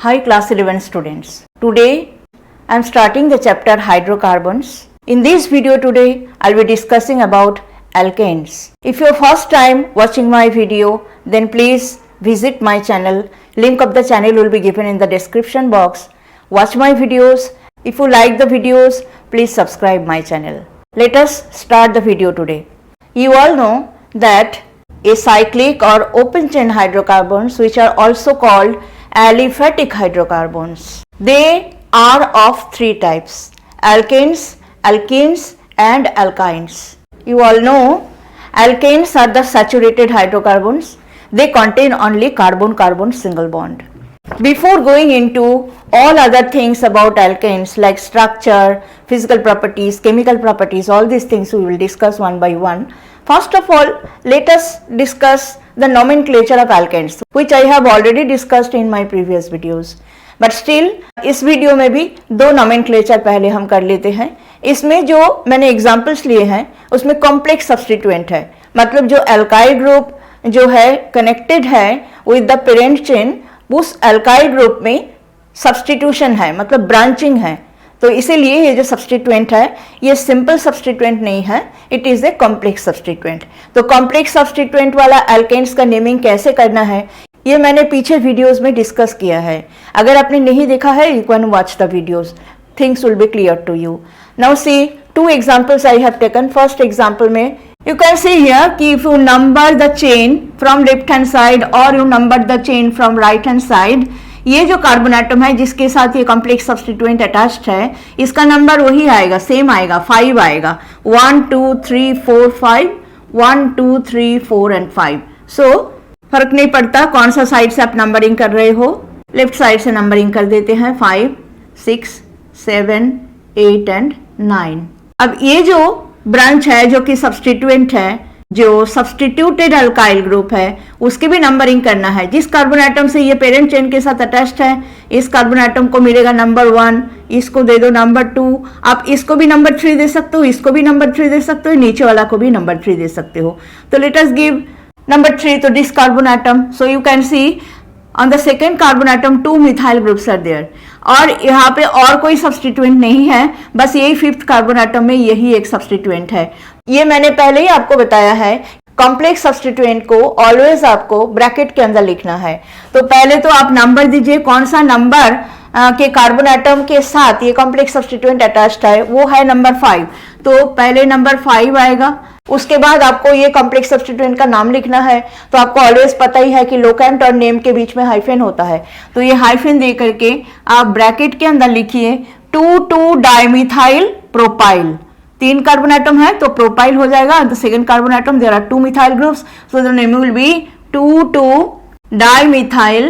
Hi class 11 students. Today I am starting the chapter hydrocarbons. In this video today I will be discussing about alkanes. If you are first time watching my video, then please visit my channel. Link of the channel will be given in the description box. Watch my videos. If you like the videos, please subscribe my channel. Let us start the video today. You all know that a cyclic or open chain hydrocarbons, which are also called aliphatic hydrocarbons, they are of three types: alkanes, alkenes and alkynes. You all know alkanes are the saturated hydrocarbons. They contain only carbon-carbon single bond. Before going into all other things about alkanes like structure, physical properties, chemical properties, all these things we will discuss one by one. First of all, let us discuss the nomenclature of alkanes, which I have already discussed in my previous videos. But still इस video में भी दो nomenclature पहले हम कर लेते हैं. इसमें जो मैंने एग्जाम्पल्स लिए हैं उसमें कॉम्प्लेक्स सब्सटीट्यूएंट है, मतलब जो एल्काइल ग्रुप जो है कनेक्टेड है विद द पेरेंट चेन, उस एल्काइल ग्रुप में सब्सटीट्यूशन है, मतलब ब्रांचिंग है. तो इसीलिए ये जो सब्सटीट्यूएंट है ये सिंपल सब्सटीट्यूएंट नहीं है, it is a complex substituent. तो कॉम्प्लेक्स सब्सटीट्यूएंट वाला एल्केन्स का नेमिंग कैसे करना है ये मैंने पीछे वीडियोस में डिस्कस किया है. अगर आपने नहीं देखा है, you can watch the videos, things will be clear to you. Now see two examples I have taken. First example में you can see here कि if you number the chain from left hand side or you number the chain from right hand side, ये जो carbon atom है जिसके साथ ये complex substituent attached है, इसका नंबर वही आएगा, सेम आएगा, 5 आएगा. 1 2 3 4 5, 1 2 3 4 एंड 5. सो फर्क नहीं पड़ता कौन सा साइड से आप नंबरिंग कर रहे हो, लेफ्ट साइड से नंबरिंग कर देते हैं. 5 6 7 8 एंड 9. अब ये जो ब्रांच है जो कि सब्सटीट्यूएंट है, जो सब्सटीट्यूटेड अल्काइल ग्रुप है, उसकी भी नंबरिंग करना है. जिस कार्बन एटम से ये पेरेंट चेन के साथ अटैच्ड है, इस कार्बन एटम को मिलेगा नंबर 1, इसको दे दो नंबर 2, आप इसको भी नंबर 3 दे सकते हो, इसको भी नंबर 3 दे सकते हो, नीचे वाला को भी नंबर 3 दे सकते हो. तो let us give number 3 to this carbon atom. So you can see on the second carbon atom 2 methyl groups are there. और यहाँ पे और कोई सब्सटीट्यूएंट नहीं है, बस यही फिफ्थ कार्बन एटम में यही एक सब्सटीट्यूएंट है. ये मैंने पहले ही आपको बताया है, कॉम्प्लेक्स सब्सटीट्यूएंट को ऑलवेज आपको ब्रैकेट के अंदर लिखना है. तो पहले तो आप नंबर दीजिए, कौन सा नंबर के कार्बन एटम के साथ ये कॉम्प्लेक्स सब्सटीट्यूएंट अटैच्ड है, वो है नंबर 5. तो पहले नंबर 5 आएगा. उसके बाद आपको ये कॉम्प्लेक्स सब्सटीट्यूएंट का नाम लिखना है. तो आपको ऑलवेज पता ही है कि लोकेंट और नेम के बीच में हाइफन होता है. तो ये हाइफन दे करके आप ब्रैकेट के अंदर लिखिए 2,2 डाइमिथाइल प्रोपाइल. 3 कार्बन एटम है तो प्रोपाइल हो जाएगा. The second carbon atom there are 2 methyl groups, so the name will be 2,2 dimethyl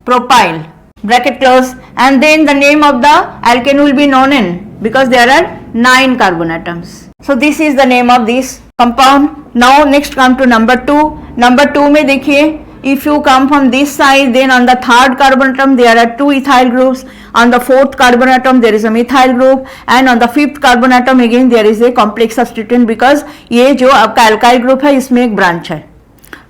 propyl. Bracket close, and then the name of the alkane will be known in, because there are 9 carbon atoms. So this is the name of this compound. Now next come to number 2. Number 2 में देखिए, if you come from this side, then on the third carbon atom there are 2 ethyl groups. On the fourth carbon atom there is a methyl group, and on the fifth carbon atom again there is a complex substituent, because ये जो आपका alkyl group है इसमें एक branch है.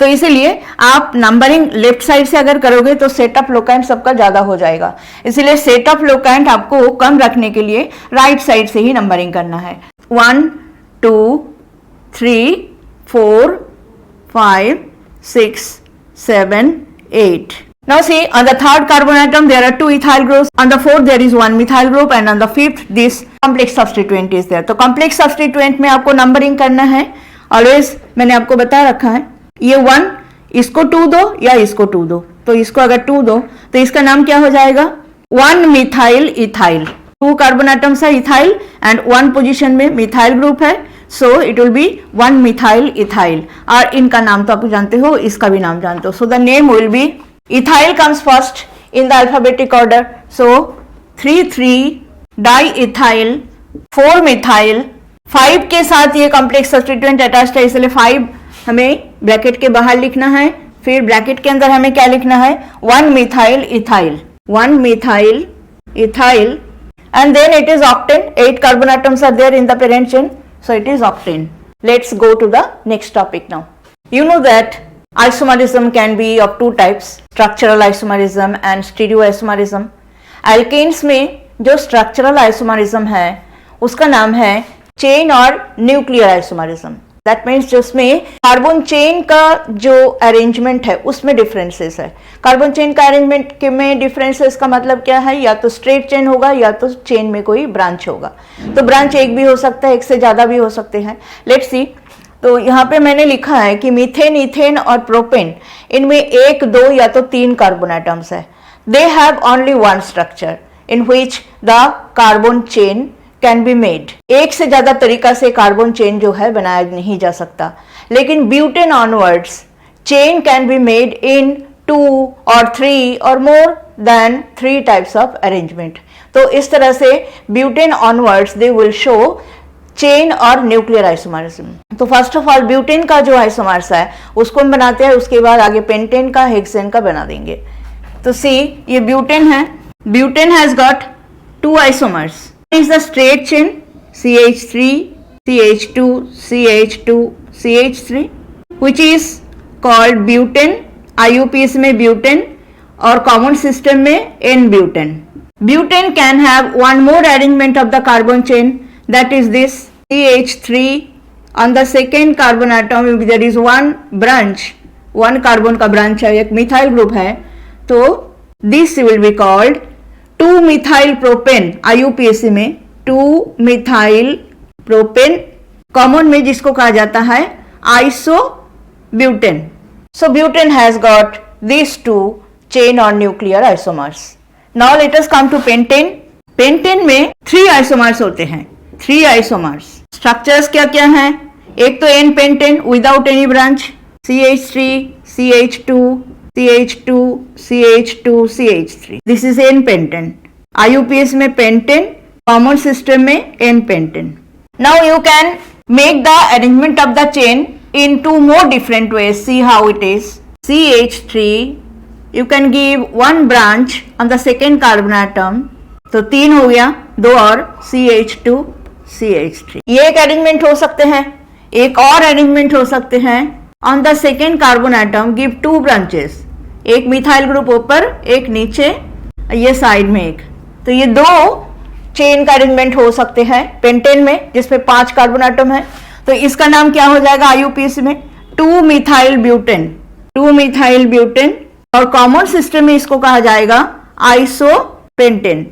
तो इसीलिए आप नंबरिंग लेफ्ट साइड से अगर करोगे तो सेट ऑफ लोकेंट सबका ज्यादा हो जाएगा. इसीलिए सेट ऑफ लोकेंट आपको कम रखने के लिए राइट साइड से ही नंबरिंग करना है. 1 2 3 4 5 6 7 8. Now see, on the third carbon atom there are 2 ethyl groups, on the fourth there is 1 methyl group, and on the fifth this complex substituent is there. तो complex substituent में आपको numbering करना है. Always मैंने आपको बता रखा है, ये 1 इसको 2 दो या इसको 2 दो. तो इसको अगर 2 दो तो इसका नाम क्या हो जाएगा, 1 मिथाइल इथाइल. 2 कार्बन एटम्स है इथाइल एंड 1 पोजीशन में मिथाइल ग्रुप है, so it will B 1 methyl ethyl. और इनका नाम तो आप जानते हो, इसका भी नाम जानते हो. सो the name will B, ethyl comes first in the alphabetic order. So 3 di ethyl, 4 methyl. 5 के साथ ये कॉम्प्लेक्स सब्सटीट्यूएंट अटैच्ड है, इसलिए 5 हमें ब्रैकेट के बाहर लिखना है. फिर ब्रैकेट के अंदर हमें क्या लिखना है, 1 methyl ethyl, 1 methyl ethyl, and then it is octane. 8 carbon atoms are there in the parent chain, so it is octane. Let's go to the next topic now. You know that Isomerism can be of two types, structural isomerism and stereoisomerism. Alkanes में जो structural isomerism है उसका नाम है chain और nuclear isomerism. That means जिसमें carbon chain का जो अरेंजमेंट है उसमें डिफरेंसेस है. कार्बन चेन का अरेंजमेंट में डिफरेंसेस का मतलब क्या है, या तो स्ट्रेट चेन होगा या तो चेन में कोई ब्रांच होगा. तो ब्रांच एक भी हो सकता है, एक से ज़्यादा भी हो सकते हैं. Let's see. तो यहाँ पे मैंने लिखा है कि मीथेन, इथेन और प्रोपेन, इनमें एक, दो या तो तीन कार्बन एटम्स है. They have only one structure in which the carbon chain can be made. एक से ज्यादा तरीका से कार्बन चेन जो है बनाया नहीं जा सकता. लेकिन butane onwards chain can be made in 2 और 3 और more than 3 types of arrangement. तो इस तरह से butane onwards they will show chain और न्यूक्लियर आइसोमरिज्म. तो फर्स्ट ऑफ ऑल ब्यूटेन का जो आइसोमर्स है उसको हम बनाते हैं, उसके बाद आगे पेंटेन का, हेक्सेन का बना देंगे. तो सी, ये ब्यूटेन है. Butane has got 2 isomers. is the straight chain CH3 CH2 CH2 CH3 which is called butane. IUPAC में ब्यूटेन और कॉमन सिस्टम में N-butane. Butane can have one more arrangement of the carbon chain, that is this CH3. On the second carbon atom there is one branch, one carbon का branch है, एक methyl group है. तो this will be called 2-methyl propane. IUPAC में 2-methyl propane, common में जिसको कहा जाता है isobutane. So butane has got these 2 chain or nuclear isomers. Now let us come to pentane. Pentane में 3 isomers होते हैं. 3 isomers. Structures क्या क्या हैं? एक तो N-pentane without any branch, CH3 CH2 CH2 CH2 CH3. This is N-pentane. IUPAC में pentane, common system में N-pentane. Now you can make the arrangement of the chain in 2 more different ways. See how it is. CH3, you can give one branch on the second carbon atom. तो 3 हो गया, 2 और CH2 CH3. ये एक arrangement हो सकते हैं. एक और अरेंजमेंट हो सकते हैं. On the second carbon atom give 2 branches. एक मिथाइल ग्रुप ऊपर, एक नीचे, ये साइड में एक. तो ये 2 चेन का अरेंजमेंट हो सकते हैं पेंटेन में, जिसपे 5 कार्बन एटम है. तो इसका नाम क्या हो जाएगा IUPAC में? 2-methyl butane. 2-methyl butane. और कॉमन सिस्टम में इसको कहा जाएगा आइसोपेंटेन.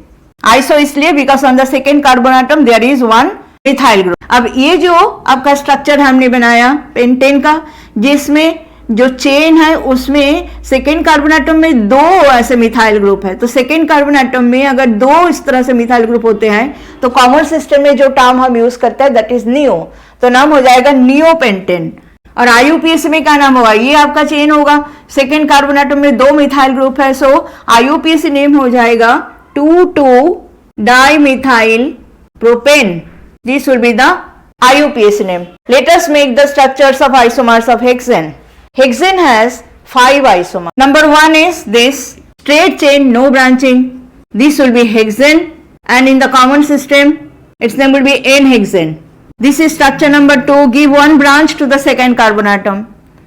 आइसो इसलिए because on the second carbon atom there is one methyl group. अब ये जो आपका स्ट्रक्चर हमने बनाया पेंटेन का, जिसमें जो चेन है उसमें सेकेंड कार्बन एटम में 2 ऐसे मिथाइल ग्रुप है. तो सेकेंड कार्बन एटम में अगर 2 इस तरह से मिथाइल ग्रुप होते हैं तो कॉमन सिस्टम में जो टर्म हम यूज करते हैं दैट इज नियो. तो नाम हो जाएगा नियोपेंटेन. और IUPAC में क्या नाम होगा? ये आपका चेन होगा. सेकेंड कार्बन एटम में 2 मिथाइल ग्रुप है. सो IUPAC नेम हो जाएगा 2,2-dimethyl propane. This will be the IUPAC name. Let us make the structures of isomers of hexane. Hexane has 5 isomers. Number 1 is this straight chain, no branching. This will be hexane, and in the common system its name will be N-hexane. This is structure number 2. Give one branch to the second carbon atom.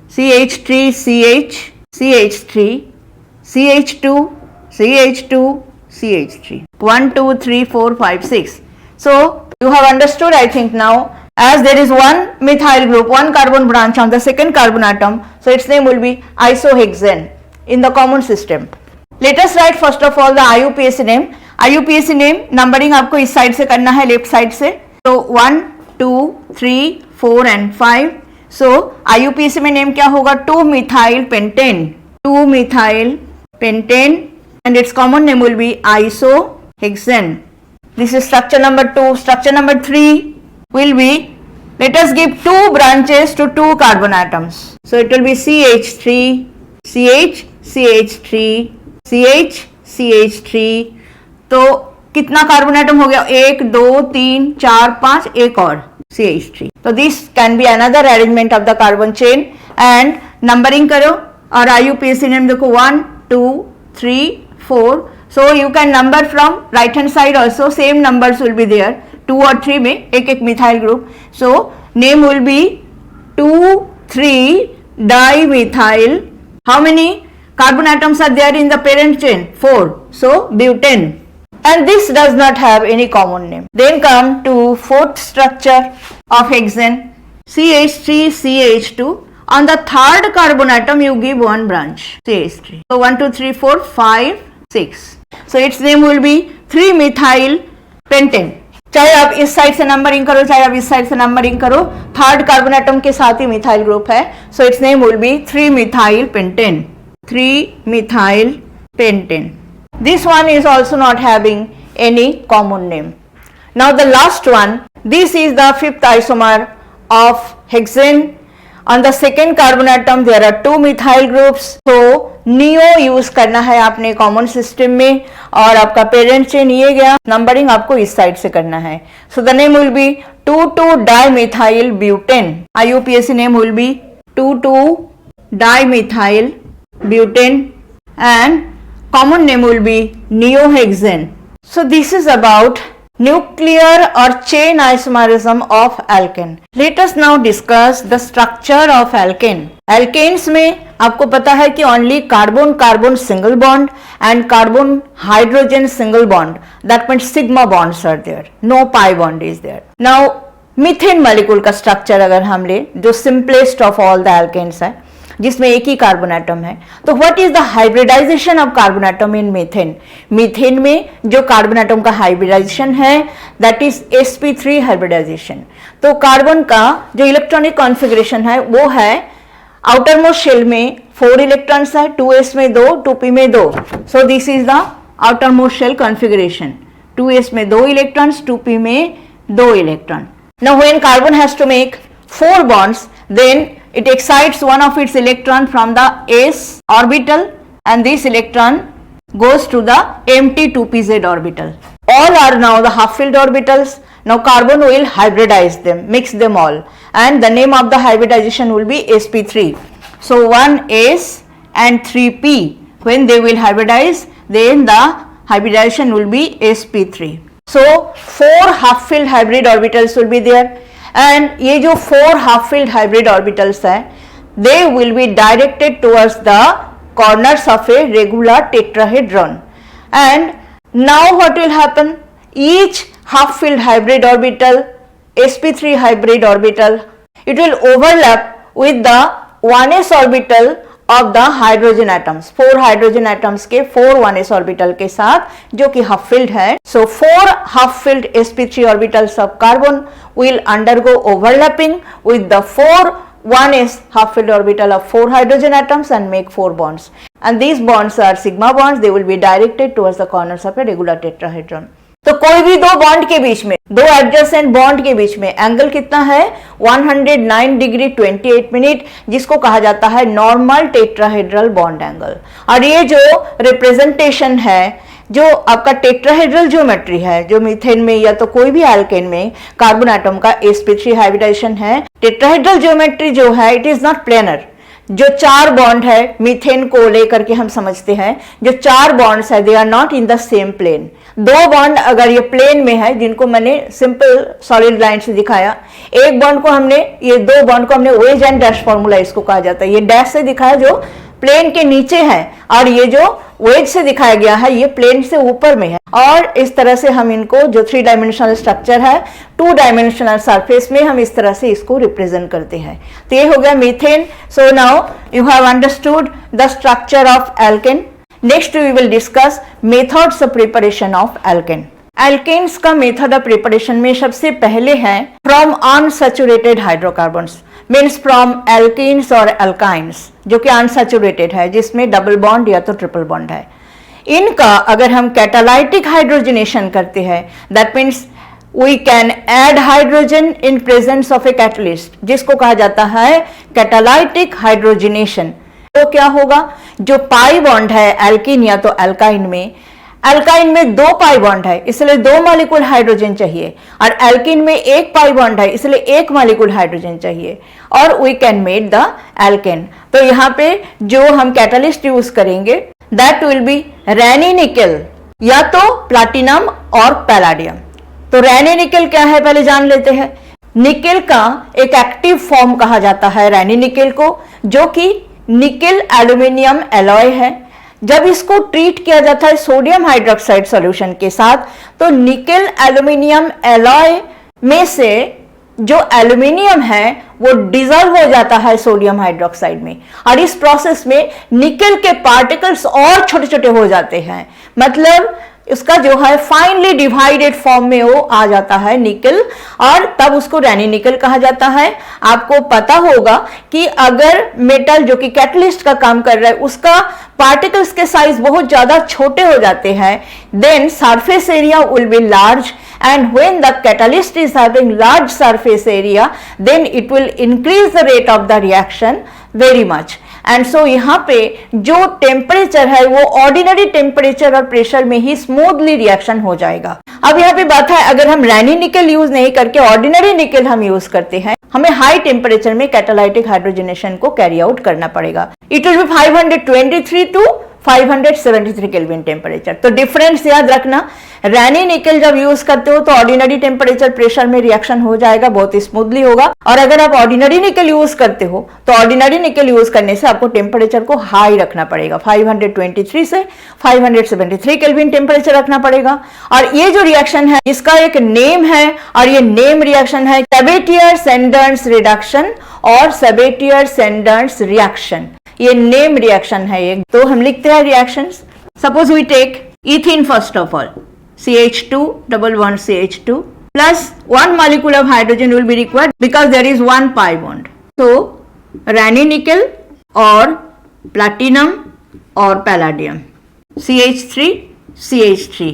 CH3 CH CH3 CH2 CH2 CH3. 1 2 3 4 5 6. So you have understood, I think, now. As there is one methyl group, one carbon branch on the second carbon atom, so its name will be isohexane in the common system. Let us write first of all the IUPAC name. IUPAC name numbering आपको इस side से करना है, left side से. तो 1 2 3 4 and 5. So IUPAC में name क्या होगा? 2-methyl pentane. 2-methyl pentane, and its common name will be isohexane. This is structure number 2. Structure number 3 will be, let us give 2 branches to 2 carbon atoms. So it will be CH3 CH CH3 CH CH3. तो कितना carbon atom हो गया? 1 2 3 4 5, एक और CH3. तो this can be another arrangement of the carbon chain. And numbering करो और IUPAC name देखो 1 2 3 4. So you can number from right hand side also. Same numbers will be there. 2 और 3 में एक एक methyl group. So name will be 2 3 dimethyl. How many carbon atoms are there in the parent chain? 4. So butane. And this does not have any common name. Then come to fourth structure of hexane, CH3 CH2. On the third carbon atom you give one branch, CH3. So 1 2 3 4 5 6. So its name will be 3-methyl pentane. चाहे आप इस side से numbering करो, चाहे आप इस side से numbering करो, थर्ड कार्बन एटम के साथ ही मिथाइल ग्रुप है. So it's name will B 3-methyl pentane. 3-methyl pentane. This one is also not having any common name. Now the last one, this is the fifth isomer of hexane. On the second carbon atom there are 2 methyl groups. So neo use करना है आपने common system में, और आपका parent chain ये गया, numbering आपको इस साइड से करना है. सो the name will B 2,2-dimethyl butane. IUPAC name will B 2,2-dimethyl butane and common name will be neohexane. So this is about nuclear or chain isomerism of alkane. Let us now discuss the structure of alkane. Alkanes में आपको पता है कि only carbon carbon single bond and carbon hydrogen single bond, that means sigma bonds are there, no pi bond is there. Now methane molecule का structure अगर हम ले, जो simplest of all the alkanes है, जिसमें एक ही कार्बन एटम है, तो what is the hybridization of carbon atom in methane? Methane में जो कार्बन एटम का हाइब्रिडाइजेशन है दैट इज sp3 हाइब्रिडाइजेशन. तो कार्बन का जो इलेक्ट्रॉनिक कॉन्फ़िगरेशन है वो है आउटर मोस्ट शेल में 4 इलेक्ट्रॉन्स है, 2s में 2, 2p में 2. So this is the outer most shell configuration. 2s में 2 इलेक्ट्रॉन्स, 2p में 2 electron. Now when carbon has to make 4 bonds, then it excites one of its electron from the s orbital and this electron goes to the empty 2pz orbital. All are now the half-filled orbitals. Now carbon will hybridize them, mix them all, and the name of the hybridization will be sp3. So 1s and 3p, when they will hybridize, then the hybridization will be sp3. So 4 half-filled hybrid orbitals will be there, and ये जो 4 half-filled hybrid orbitals है, they will be directed towards the corners of a regular tetrahedron. And now what will happen? Each half-filled hybrid orbital, sp3 hybrid orbital, it will overlap with the 1s orbital of the hydrogen atoms. 4 hydrogen atoms के 4 1s orbital के साथ जो कि half filled है. So 4 half filled sp3 orbitals of carbon will undergo overlapping with the 4 1s half filled orbital of 4 hydrogen atoms and make 4 bonds. And these bonds are sigma bonds. They will be directed towards the corners of a regular tetrahedron. तो कोई भी दो bond के बीच में, दो adjacent bond के बीच में एंगल कितना है? 109 डिग्री 28 मिनट, जिसको कहा जाता है नॉर्मल टेट्राहेड्रल बॉन्ड एंगल. और ये जो रिप्रेजेंटेशन है, जो आपका टेट्राहेड्रल ज्योमेट्री है, जो मीथेन में या तो कोई भी एल्केन में कार्बन एटम का sp3 हाइब्रिडाइजेशन है, टेट्राहेड्रल ज्योमेट्री जो है इट इज नॉट प्लेनर. जो 4 बॉन्ड है मीथेन को लेकर के हम समझते हैं, जो 4 बॉन्ड्स है they are not in the same plane. 2 bond अगर ये प्लेन में है, जिनको मैंने सिंपल सॉलिड लाइन से दिखाया, एक बॉन्ड को हमने, ये 2 बॉन्ड को हमने वेज एंड डैश फॉर्मूला इसको कहा जाता है, ये डैश से दिखाया जो प्लेन के नीचे है, और ये जो वेज से दिखाया गया है ये प्लेन से ऊपर में है. और इस तरह से हम इनको, जो 3 डायमेंशनल स्ट्रक्चर है 2 डायमेंशनल सरफेस में, हम इस तरह से इसको रिप्रेजेंट करते हैं. तो ये हो गया methane. So now you have understood the structure of alkane. Next we will discuss methods of preparation of alkane. Alkanes का मेथड ऑफ प्रिपरेशन में सबसे पहले है from unsaturated hydrocarbons, means from alkenes और अल्काइन्स, जो कि अनसैचुरेटेड है, जिसमें डबल बॉन्ड या तो ट्रिपल बॉन्ड है. इनका अगर हम कैटालाइटिक हाइड्रोजनेशन करते हैं, that means we can add hydrogen in presence of a catalyst, जिसको कहा जाता है कैटालाइटिक हाइड्रोजनेशन. तो क्या होगा? जो पाई बॉन्ड है एल्कीन या तो अल्काइन में, अल्काइन में 2 पाई बॉन्ड है इसलिए 2 मॉलिक्यूल हाइड्रोजन चाहिए, और एल्कीन में 1 पाई बॉन्ड है इसलिए 1 मॉलिक्यूल हाइड्रोजन चाहिए, और we can make the alkane. तो यहाँ पे जो हम कैटलिस्ट यूज करेंगे that will be Raney nickel या तो प्लैटिनम और पैलाडियम. तो रैनी निकल क्या है पहले जान लेते हैं. निकेल का एक एक्टिव फॉर्म कहा जाता है रैनी निकेल को, जो कि निकेल एल्यूमिनियम एलॉय है। जब इसको ट्रीट किया जाता है सोडियम हाइड्रोक्साइड सॉल्यूशन के साथ, तो निकेल एल्यूमिनियम एलॉय में से जो एल्यूमिनियम है वो डिजॉल्व हो जाता है सोडियम हाइड्रोक्साइड में, और इस प्रोसेस में निकेल के पार्टिकल्स और छोटे छोटे हो जाते हैं। मतलब इसका जो है फाइनली डिवाइडेड फॉर्म में वो आ जाता है निकेल, और तब उसको रैनी निकेल कहा जाता है। आपको पता होगा कि अगर मेटल जो कि कैटलिस्ट का काम कर रहा है उसका पार्टिकल्स के साइज बहुत ज्यादा छोटे हो जाते हैं, then surface area will be large, and when the catalyst is having large surface area, then it will increase the rate of the reaction very much. And so यहाँ पे जो टेम्परेचर है वो ऑर्डिनरी टेम्परेचर और pressure में ही smoothly reaction हो जाएगा। अब यहाँ पे बात है, अगर हम रैनी निकेल यूज नहीं करके ऑर्डिनरी निकेल हम यूज करते हैं, हमें हाई टेम्परेचर में कैटालाइटिक हाइड्रोजनेशन को कैरी आउट करना पड़ेगा। It will be 523 to 573 kelvin temperature. तो डिफरेंस याद रखना, रैनी निकेल जब यूज करते हो तो ऑर्डिनरी टेम्परेचर प्रेशर में रिएक्शन हो जाएगा, बहुत ही स्मूथली होगा। और अगर आप ऑर्डिनरी निकेल यूज करते हो तो ऑर्डिनरी निकेल यूज करने से आपको टेम्परेचर को हाई रखना पड़ेगा, 523 से 573 केल्विन टेम्परेचर रखना पड़ेगा। और ये जो रिएक्शन है इसका एक नेम है, और ये नेम रिएक्शन है सेबेटियर-सेंडर्स रिडक्शन और सेबेटियर-सेंडर्स रिएक्शन। ये नेम रिएक्शन है एक। तो हम लिखते हैं reactions. Suppose we take ethene first of all, CH2 double bond CH2 plus 1 molecule of hydrogen will be required because there is 1 pi bond. So rani nickel or platinum or palladium CH3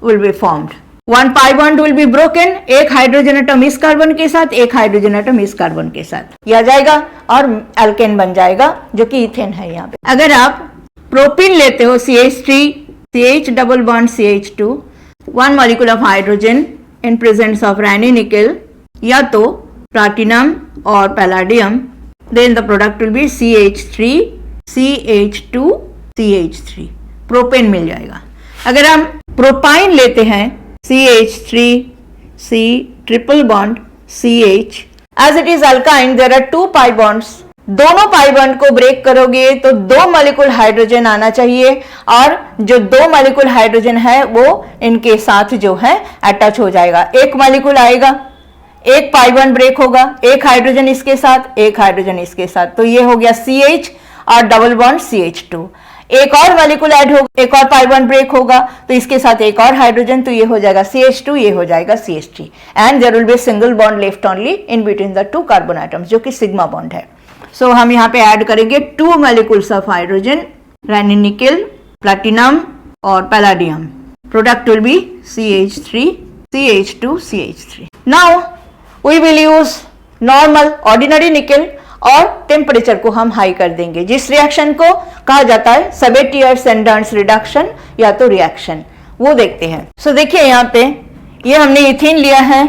will be formed. 1 pi bond will be broken, एक hydrogen atom इस carbon के साथ, एक hydrogen atom इस carbon के साथ, ये आ जाएगा और एल्केन बन जाएगा जो कि इथेन है। यहाँ पे अगर आप प्रोपीन लेते हो CH3 CH double bond CH2, 1 molecule of hydrogen in presence of rani nickel या तो platinum और palladium, then the product will be CH3 CH2 CH3, propane मिल जाएगा। अगर हम प्रोपाइन लेते हैं CH3 C triple bond CH, as it is alkyne there are 2 pi bonds, दोनों पाई बॉन्ड को ब्रेक करोगे तो 2 मॉलिक्यूल हाइड्रोजन आना चाहिए, और जो 2 मॉलिक्यूल हाइड्रोजन है वो इनके साथ जो है अटैच हो जाएगा। एक मॉलिक्यूल आएगा, एक पाई बॉन्ड ब्रेक होगा, एक हाइड्रोजन इसके साथ, एक हाइड्रोजन इसके साथ, तो ये हो गया CH और डबल बॉन्ड CH2। एक और मॉलिक्यूल ऐड होगा, एक और पाई बॉन्ड ब्रेक होगा तो इसके साथ एक और हाइड्रोजन, तो ये हो जाएगा CH2, ये हो जाएगा CH3, and there will be single bond left only in between the 2 carbon atoms जो कि सिग्मा बॉन्ड है। सो हम यहाँ पे ऐड करेंगे 2 molecules of hydrogen, Raney nickel, platinum और palladium. Product will be CH3 CH2 CH3। Now we will use normal ordinary nickel और temperature को हम हाई कर देंगे, जिस रिएक्शन को कहा जाता है सेबेटियर-सेंडर्स रिडक्शन या तो रिएक्शन, वो देखते हैं। सो देखिए यहाँ पे ये हमने इथेन लिया है,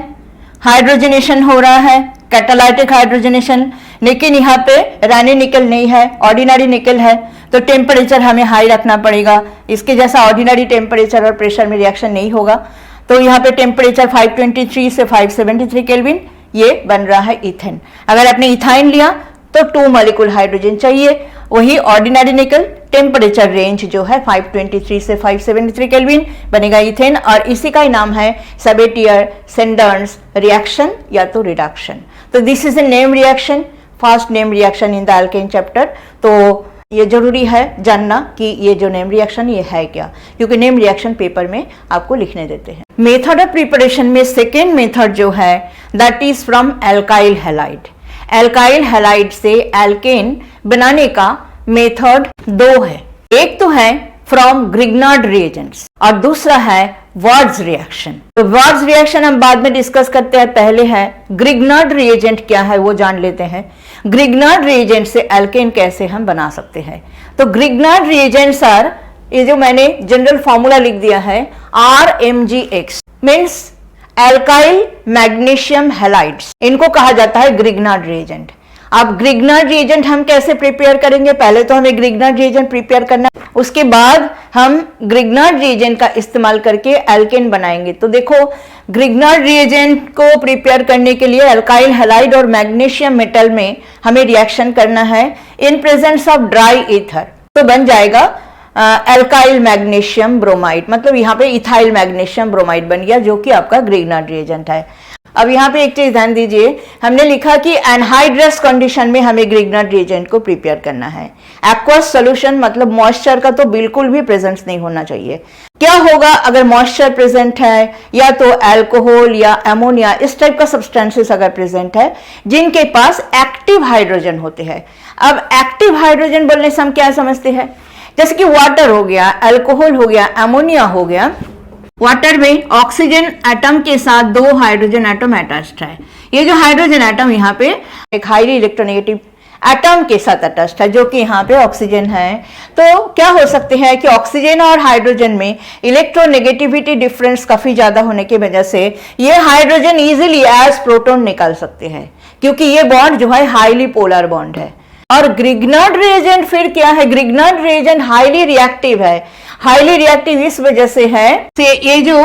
हाइड्रोजनेशन हो रहा है, कैटालाइटिक हाइड्रोजनेशन, लेकिन यहाँ पे रैनी निकेल नहीं है, ऑर्डिनरी निकेल है, तो टेम्परेचर हमें हाई रखना पड़ेगा। इसके जैसा ऑर्डिनरी टेम्परेचर और प्रेशर में रिएक्शन नहीं होगा, तो यहाँ पे टेम्परेचर 523 से 573 केल्विन, ये बन रहा है इथेन। अगर आपने इथाइन लिया तो 2 मॉलिक्यूल हाइड्रोजन चाहिए, वही ऑर्डिनरी निकेल, टेम्परेचर रेंज जो है 523 से 573 केल्विन, बनेगा इथेन, और इसी का ही नाम है सेबेटियर-सेंडर्स रिएक्शन या तो रिडक्शन। तो this is a name reaction, first name reaction in the alkene chapter. तो ये जरूरी है जानना कि ये जो नेम रिएक्शन ये है क्या, क्योंकि नेम रिएक्शन पेपर में आपको लिखने देते हैं। मेथड ऑफ प्रिपरेशन में सेकेंड मेथड जो है that is from alkyl halide. Alkyl halide से एल्केन बनाने का मेथड 2 है, एक तो है फ्रॉम ग्रिग्नार्ड रिएजेंट्स और दूसरा है वर्ड्स रिएक्शन। तो वर्ड्स रिएक्शन हम बाद में डिस्कस करते हैं, पहले है ग्रिग्नार्ड रिएजेंट क्या है वो जान लेते हैं। ग्रिग्नार्ड रिएजेंट से एल्केन कैसे हम बना सकते हैं। तो ग्रिग्नार्ड रिएजेंट्स आर, ये जो मैंने जनरल फॉर्मूला लिख दिया है, RMgX means alkyl magnesium halides, इनको कहा जाता है ग्रिग्नार्ड रिएजेंट। अब ग्रिग्नार्ड रिएजेंट हम कैसे प्रिपेयर करेंगे? पहले तो हमें ग्रिग्नार्ड रिएजेंट प्रिपेयर करना है, उसके बाद हम ग्रिग्नार्ड रिएजेंट का इस्तेमाल करके एल्केन बनाएंगे। तो देखो, ग्रिग्नार्ड रिएजेंट को प्रिपेयर करने के लिए अल्काइल हैलाइड और मैग्नीशियम मेटल में हमें रिएक्शन करना है इन प्रेजेंस ऑफ ड्राई ईथर। तो बन जाएगा अल्काइल मैग्नीशियम ब्रोमाइड, मतलब यहाँ पे इथाइल मैग्नीशियम ब्रोमाइड बन गया, जो कि आपका ग्रिग्नार्ड रिएजेंट है। अब यहाँ पे एक चीज ध्यान दीजिए, हमने लिखा कि एनहाइड्रस कंडीशन में हमें ग्रिग्नार्ड रिएजेंट को प्रिपेयर करना है। एक्वस सॉल्यूशन मतलब मॉइस्चर का तो बिल्कुल भी प्रेजेंस नहीं होना चाहिए। क्या होगा अगर मॉइस्चर प्रेजेंट है, या तो अल्कोहल या अमोनिया, इस टाइप का सब्सटेंसेस अगर प्रेजेंट है जिनके पास एक्टिव हाइड्रोजन होते हैं। अब एक्टिव हाइड्रोजन बोलने से हम क्या समझते हैं? जैसे कि वाटर हो गया, अल्कोहल हो गया, अमोनिया हो गया। वाटर में ऑक्सीजन एटम के साथ 2 हाइड्रोजन एटम अटैच्ड है। ये जो हाइड्रोजन एटम यहाँ पे एक हाईली इलेक्ट्रोनेगेटिव एटम के साथ अटैच्ड है, जो कि यहाँ पे ऑक्सीजन है। तो क्या हो सकते हैं कि ऑक्सीजन और हाइड्रोजन में इलेक्ट्रोनेगेटिविटी डिफरेंस काफी ज्यादा होने की वजह से ये हाइड्रोजन इजीली एज प्रोटॉन निकाल सकते हैं, क्योंकि ये बॉन्ड जो है हाईली पोलर बॉन्ड है। और ग्रिग्नार्ड रिएजेंट फिर क्या है? ग्रिग्नार्ड रिएजेंट हाईली रिएक्टिव है। हाईली रिएक्टिव इस वजह से है ये जो,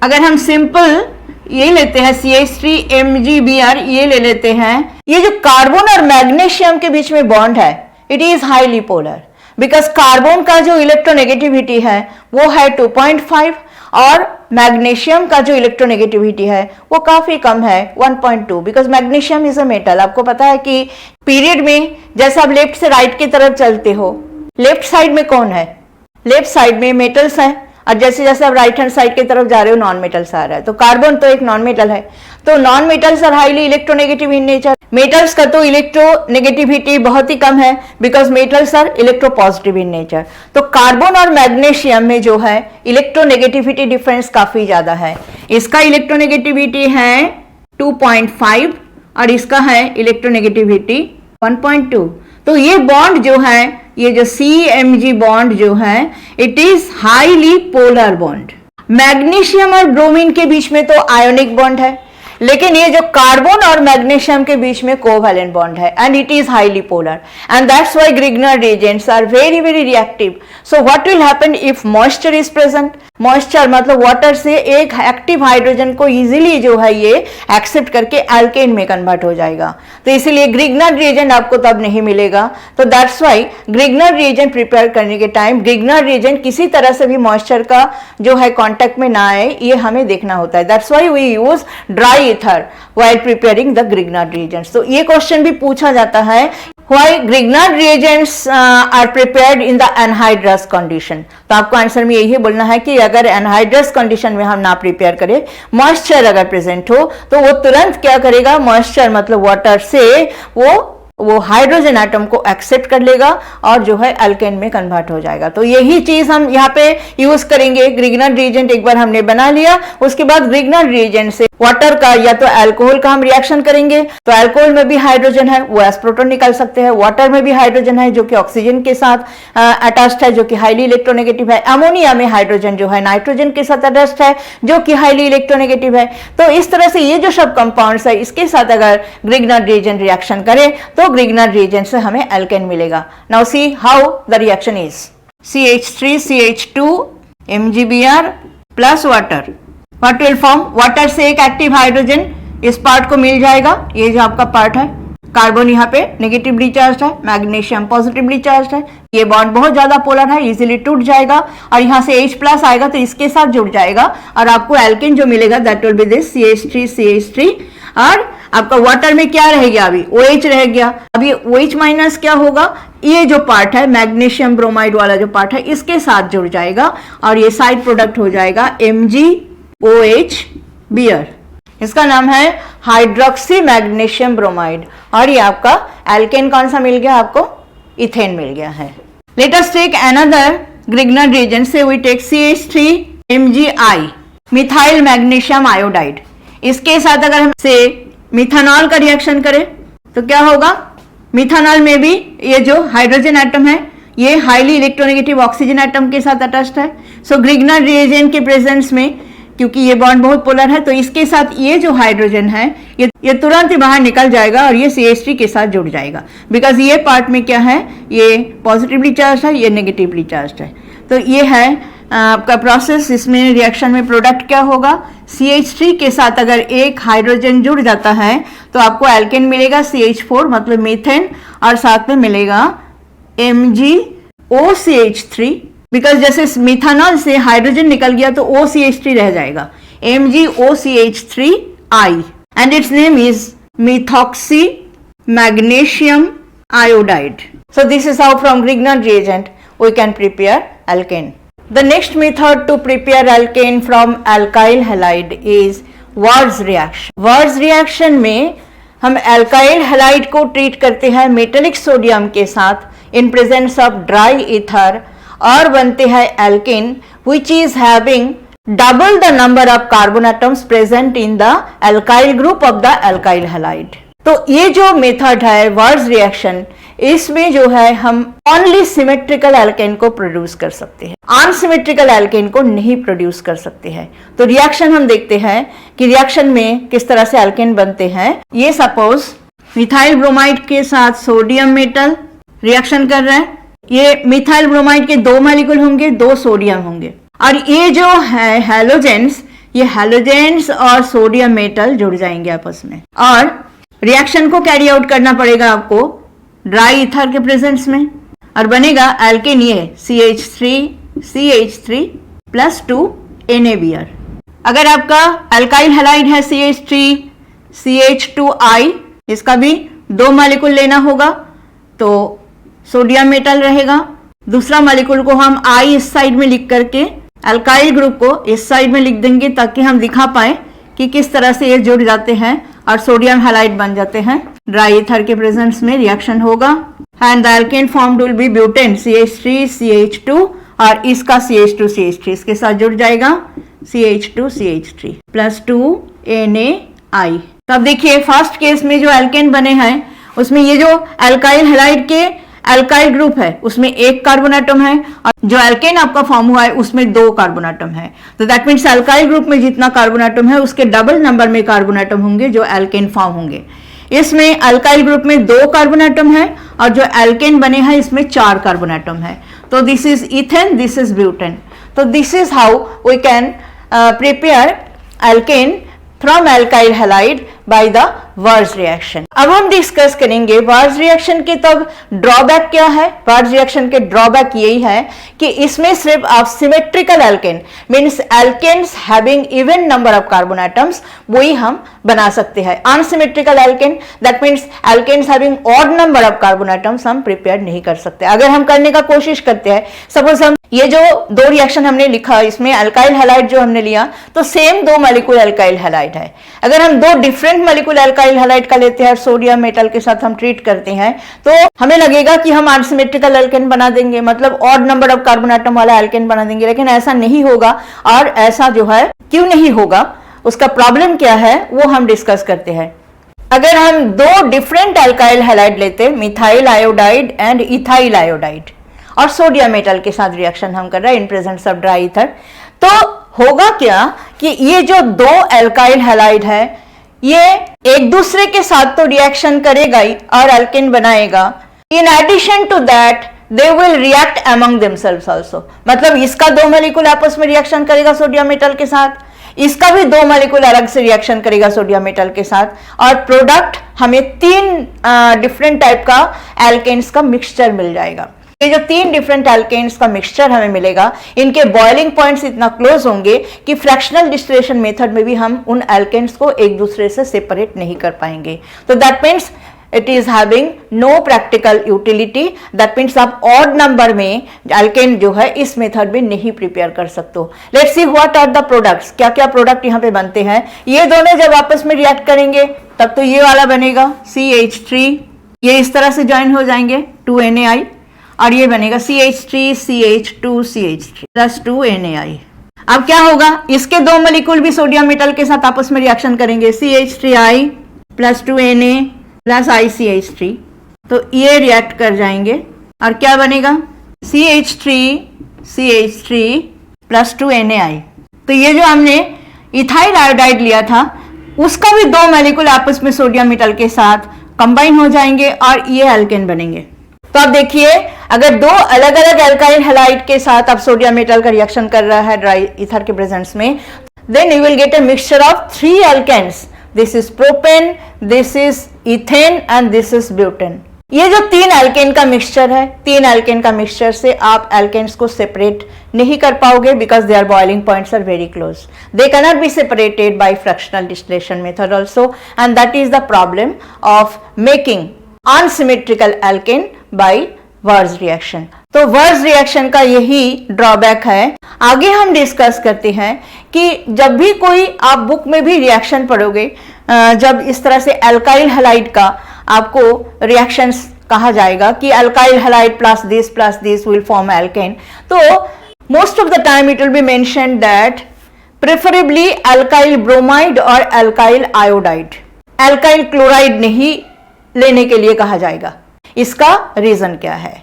अगर हम सिंपल ये लेते हैं CH3MgBr, ये ले लेते हैं, ये जो कार्बन और मैग्नीशियम के बीच में बॉन्ड है, it is highly polar, because carbon का जो इलेक्ट्रोनेगेटिविटी है वो है 2.5 और मैग्नीशियम का जो इलेक्ट्रोनेगेटिविटी है वो काफी कम है 1.2, because magnesium is a metal. आपको पता है कि पीरियड में जैसे आप लेफ्ट से राइट की तरफ चलते हो, लेफ्ट साइड में कौन है? लेफ्ट साइड में मेटल्स हैं, और जैसे जैसे आप राइट हैंड साइड की तरफ जा रहे हो नॉन मेटल्स आ रहा है। तो कार्बन तो एक नॉन मेटल है, तो non metals are highly electronegative in nature. Metals का तो इलेक्ट्रोनेगेटिविटी बहुत ही कम है, because metals are electropositive in nature. तो कार्बन और मैग्नीशियम में जो है इलेक्ट्रोनेगेटिविटी डिफरेंस काफी ज्यादा है। इसका इलेक्ट्रोनेगेटिविटी है 2.5 और इसका है इलेक्ट्रोनेगेटिविटी 1.2। तो ये बॉन्ड जो है, ये जो CMg बॉन्ड जो है, it is highly polar bond. Magnesium और ब्रोमीन के बीच में तो आयोनिक बॉन्ड है, लेकिन ये जो कार्बन और मैग्नीशियम के बीच में कोवैलेंट बॉन्ड है, and it is highly polar, and that's why Grignard reagents are very very reactive. So what will happen if moisture is present? Moisture मतलब वाटर से एक एक्टिव हाइड्रोजन को इजीली जो है ये एक्सेप्ट करके एल्केन में कन्वर्ट हो जाएगा। तो इसीलिए ग्रिग्नार्ड रिएजेंट आपको तब नहीं मिलेगा। तो that's why Grignard reagent prepare करने के टाइम ग्रिग्नार्ड रिएजेंट किसी तरह से भी मॉइस्चर का जो है कांटेक्ट में ना आए, ये हमें देखना होता है। That's why we use dry ether while preparing the Grignard reagents. तो ये क्वेश्चन भी पूछा जाता है, why Grignard reagents are prepared in the anhydrous condition. तो आपको आंसर में यही बोलना है कि अगर एनहाइड्रस कंडीशन में हम ना प्रिपेयर करें, मॉइस्चर अगर प्रेजेंट हो, तो वो तुरंत क्या करेगा? मॉइस्चर मतलब वाटर से वो हाइड्रोजन एटम को एक्सेप्ट कर लेगा और जो है अल्केन में कन्वर्ट हो जाएगा। तो यही चीज हम यहाँ पे यूज करेंगे। ग्रिग्नार्ड रिएजेंट एक बार हमने बना लिया, उसके बाद ग्रिग्नार्ड रिएजेंट से वाटर का या तो अल्कोहल का हम रिएक्शन करेंगे। तो अल्कोहल में भी हाइड्रोजन है, वो एस प्रोटॉन निकाल सकते हैं। वाटर में भी हाइड्रोजन है जो कि ऑक्सीजन के साथ अटैच्ड है, जो कि हाईली इलेक्ट्रोनेगेटिव है। अमोनिया में हाइड्रोजन जो है नाइट्रोजन के साथ अटैच्ड है, जो कि हाईली इलेक्ट्रोनेगेटिव है। तो इस तरह से ये जो सब कंपाउंड्स है, इसके साथ अगर ग्रिग्नार्ड रिएजेंट रिएक्शन करे तो ग्रिग्नार्ड रिएजेंट से हमें एल्केन मिलेगा। Now see how the reaction is. CH3CH2 MgBr plus water, what will form? Water से एक एक्टिव हाइड्रोजन इस पार्ट को मिल जाएगा, ये जो आपका पार्ट है। कार्बन यहाँ पे नेगेटिवली चार्ज है, मैग्नीशियम पॉजिटिवली चार्ज है। ये बॉन्ड बहुत ज्यादा पोलर है, इजीली टूट जाएगा और यहाँ से H प्लस आएगा तो इसके साथ जुड़ जाएगा और आपको एल्केन जो मिलेगा that will B this CH3CH3। और आपका वाटर में क्या रह गया? अभी OH रह गया। अभी OH माइनस क्या होगा? ये जो पार्ट है मैग्नीशियम ब्रोमाइड वाला जो पार्ट है, इसके साथ जुड़ जाएगा और ये साइड प्रोडक्ट हो जाएगा MgOH इसका नाम है हाइड्रोक्सी मैग्नीशियम ब्रोमाइड। और ये आपका एल्केन कौन सा मिल गया? आपको इथेन मिल गया है। Let us take another Grignard reagent से we take CH3MgI methyl magnesium iodide. इसके साथ अगर हम से मिथानॉल का रिएक्शन करें तो क्या होगा? मिथानॉल में भी ये जो हाइड्रोजन एटम है ये हाईली इलेक्ट्रोनेगेटिव ऑक्सीजन एटम के साथ अटैच्ड है। सो ग्रिग्नार्ड रिएजेंट के प्रेजेंस में क्योंकि ये बॉन्ड बहुत पोलर है, तो इसके साथ ये जो हाइड्रोजन है ये तुरंत ही बाहर निकल जाएगा और ये CH3 के साथ जुड़ जाएगा, बिकॉज ये पार्ट में क्या है, ये पॉजिटिवली चार्ज है, ये नेगेटिवली चार्ज है। तो ये है आपका प्रोसेस। इसमें रिएक्शन में प्रोडक्ट क्या होगा, CH3 के साथ अगर एक हाइड्रोजन जुड़ जाता है तो आपको एल्केन मिलेगा CH4 मतलब मीथेन, और साथ में मिलेगा MgOCH3, बिकॉज जैसे मिथानॉल से हाइड्रोजन निकल गया तो OCH3 रह जाएगा, MgOCH3I, and it's name is methoxy magnesium iodide. So this is how from Grignard reagent we can prepare alkane. The next method to prepare alkane from alkyl halide is War's reaction. War's reaction में हम alkyl halide को treat करते हैं metallic sodium के साथ in presence of dry ether और बनते हैं alkane which is having double the number of carbon atoms present in the alkyl group of the alkyl halide. तो ये जो मेथड है वर्स रिएक्शन, इसमें जो है हम ओनली सिमेट्रिकल एल्केन को प्रोड्यूस कर सकते हैं, अनसिमेट्रिकल एल्केन को नहीं प्रोड्यूस कर सकते हैं। तो रिएक्शन हम देखते हैं कि रिएक्शन में किस तरह से एल्केन बनते हैं। ये सपोज मिथाइल ब्रोमाइड के साथ सोडियम मेटल रिएक्शन कर रहा है, ये मिथाइल ब्रोमाइड के 2 मॉलिक्यूल होंगे, 2 सोडियम होंगे, और ये जो है हैलोजेंस, ये हैलोजेंस और सोडियम मेटल जुड़ जाएंगे आपस में, और रिएक्शन को कैरी आउट करना पड़ेगा आपको ड्राई ईथर के प्रेजेंस में, और बनेगा एल्केन ये CH3 प्लस 2 NaBr। अगर आपका अल्काइल हैलाइड है CH2CH2I, इसका भी 2 मॉलिक्यूल लेना होगा, तो सोडियम मेटल रहेगा, दूसरा मॉलिक्यूल को हम I इस साइड में लिख करके अल्काइल ग्रुप को इस साइड में लिख देंगे ताकि हम दिखा पाए कि किस तरह से ये जुड़ जाते हैं और सोडियम हैलाइड बन जाते हैं। ड्राई ईथर के प्रेजेंस में रिएक्शन होगा and the alkene formed will be butane CH3CH2 और इसका CH2CH3 इसके साथ जुड़ जाएगा CH2CH3 प्लस 2 NaI। तो अब देखिए फर्स्ट केस में जो एल्केन बने हैं उसमें ये जो अल्काइल हैलाइड के अल्काइल ग्रुप है उसमें 1 कार्बन एटम है और जो एल्केन आपका फॉर्म हुआ है उसमें 2 कार्बन एटम है। तो दैट मीन्स अल्काइल ग्रुप में जितना कार्बन एटम है उसके डबल नंबर में कार्बन एटम होंगे जो एल्केन फॉर्म होंगे। इसमें अल्काइल ग्रुप में 2 कार्बन एटम है और जो एल्केन बने हैं इसमें 4 कार्बन एटम है। तो this is ethane, this is butane. तो this is how we can prepare alkane from alkyl halide by the Wurtz reaction. अब हम डिस्कस करेंगे वर्स रिएक्शन के तब ड्रॉबैक क्या है। वर्स रिएक्शन के ड्रॉबैक यही है कि इसमें सिर्फ आप symmetrical alkane means alkanes having even number of carbon atoms वही हम बना सकते हैं। Unsymmetrical alkane that means alkanes having odd number of carbon atoms हम प्रिपेयर नहीं कर सकते। अगर हम करने का कोशिश करते हैं, सपोज हम ये जो 2 रिएक्शन हमने लिखा इसमें अल्काइल हैलाइड जो हमने लिया तो सेम 2 मॉलिक्यूल अल्काइल हैलाइड है। अगर हम 2 डिफरेंट मॉलिक्यूल अल्काइल हैलाइड का लेते हैं और सोडियम मेटल के साथ हम ट्रीट करते हैं तो हमें लगेगा कि हम अनसिमेट्रिकल एल्केन बना देंगे, मतलब odd number of carbon atom वाला एल्केन बना देंगे, लेकिन ऐसा नहीं होगा। और ऐसा जो है क्यों नहीं होगा, उसका प्रॉब्लम क्या है वो हम डिस्कस करते हैं। अगर हम 2 डिफरेंट अल्काइल हैलाइड लेते हैं, methyl iodide and ethyl iodide, और सोडियम मेटल के साथ रिएक्शन हम कर रहे हैं इन प्रेजेंस ऑफ ड्राई ईथर, तो होगा क्या कि ये जो 2 अल्काइल हैलाइड है ये एक दूसरे के साथ तो रिएक्शन करेगा ही और एल्केन बनाएगा। In addition to that they will react among themselves also, मतलब इसका 2 मॉलिक्यूल आपस में रिएक्शन करेगा सोडियम मेटल के साथ, इसका भी 2 मॉलिक्यूल अलग से रिएक्शन करेगा सोडियम मेटल के साथ, और प्रोडक्ट हमें 3 डिफरेंट टाइप का एल्केन्स का मिक्सचर मिल जाएगा। ये जो 3 डिफरेंट एल्केन्स का मिक्सचर हमें मिलेगा, इनके बॉइलिंग पॉइंट्स इतना क्लोज होंगे कि फ्रैक्शनल डिस्टिलेशन मेथड में भी हम उन एल्केन्स को एक दूसरे से सेपरेट नहीं कर पाएंगे। तो that means it is having no practical utility. That means आप ऑड नंबर में एल्केन जो है इस मेथड में नहीं प्रिपेयर कर सकते हो। Let's see what are the products, क्या क्या प्रोडक्ट यहाँ पे बनते हैं। ये दोनों जब आपस में रिएक्ट करेंगे तब तो ये वाला बनेगा CH3, ये इस तरह से ज्वाइन हो जाएंगे 2 NaI, और ये बनेगा CH3CH2CH3 प्लस 2 NaI। अब क्या होगा, इसके 2 मॉलिक्यूल भी सोडियम मेटल के साथ आपस में रिएक्शन करेंगे CH3I plus 2 Na plus ICH3, तो ये रिएक्ट कर जाएंगे और क्या बनेगा CH3CH3 प्लस 2 NaI। तो ये जो हमने इथाइल आयोडाइड लिया था, उसका भी 2 मॉलिक्यूल आपस में सोडियम मेटल के साथ कंबाइन हो जाएंगे और ये एल्केन बनेंगे। तो आप देखिए, अगर 2 अलग अलग एल्काइल हैलाइड के साथ अब सोडियम मेटल का रिएक्शन कर रहा है ड्राई ईथर के प्रेजेंस में, then you will get a mixture of 3 alkanes. This is propane, this is ethane and this is butane. ये जो 3 एल्केन का मिक्सचर है, 3 एल्केन का मिक्सचर से आप एल्केन्स को सेपरेट नहीं कर पाओगे because their boiling points are very close. They can not be separated by fractional distillation method also, and that is the problem of making unsymmetrical alkene by Wurtz reaction. तो Wurtz reaction का यही drawback है। आगे हम discuss करते हैं कि जब भी कोई आप बुक में भी रिएक्शन पढ़ोगे, जब इस तरह से एल्काइल हैलाइड का आपको रिएक्शंस कहा जाएगा कि alkyl halide plus this will form alkane, तो most of the time it will be mentioned that preferably alkyl bromide और अल्काइल आयोडाइड, अल्काइल क्लोराइड नहीं लेने के लिए कहा जाएगा। इसका रीजन क्या है?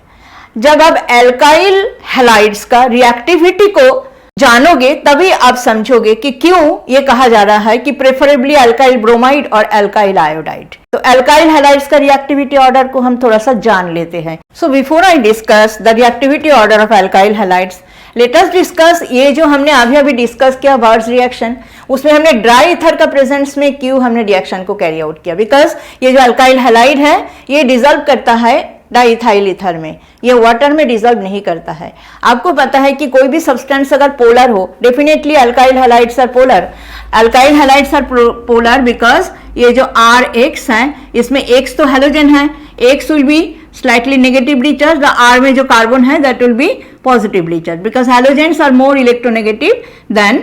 जब आप अल्काइल हैलाइड्स का रिएक्टिविटी को जानोगे तभी आप समझोगे कि क्यों ये कहा जा रहा है कि प्रेफरेबली अल्काइल ब्रोमाइड और अल्काइल आयोडाइड। तो अल्काइल हैलाइड्स का रिएक्टिविटी ऑर्डर को हम थोड़ा सा जान लेते हैं। So before I discuss the reactivity order of alkyl halides, late us discuss ये जो हमने अभी डिस्कस किया वर्ज रिएक्शन, उसमें हमने ड्राई ईथर का प्रेजेंस में क्यों हमने रिएक्शन को कैरी आउट किया, बिकॉज ये जो अल्काइल हैलाइड है ये डिजोल्व करता है डाइथाइल ईथर में, ये वाटर में डिजोल्व नहीं करता है। आपको पता है कि कोई भी सब्सटेंस अगर पोलर हो, definitely alkyl halides are polar. Alkyl halides are polar because ये जो RX है इसमें X तो हैलोजन है, X will be slightly negatively charge, the R में जो कार्बन है that will be positively charge because halogens are more electronegative than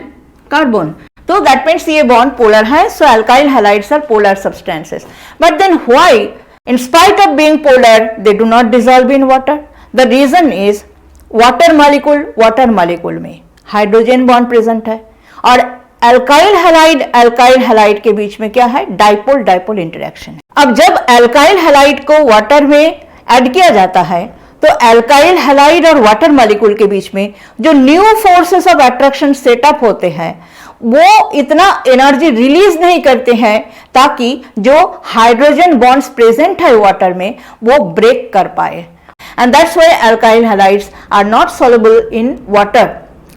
carbon. तो दैट मीन्स ये बॉन्ड पोलर है। So alkyl halides are polar substances, but then why in spite of being polar they do not dissolve in water? The reason is water molecule में hydrogen bond present है और alkyl halide के बीच में क्या है? Dipole interaction है। अब जब अल्काइल हैलाइड को वाटर में ऐड किया जाता है तो अल्काइल हैलाइड और वाटर मॉलिक्यूल के बीच में जो new forces of attraction setup होते हैं वो इतना एनर्जी रिलीज नहीं करते हैं ताकि जो हाइड्रोजन बॉन्ड्स प्रेजेंट है वाटर में वो ब्रेक कर पाए, and that's why alkyl halides are not soluble in water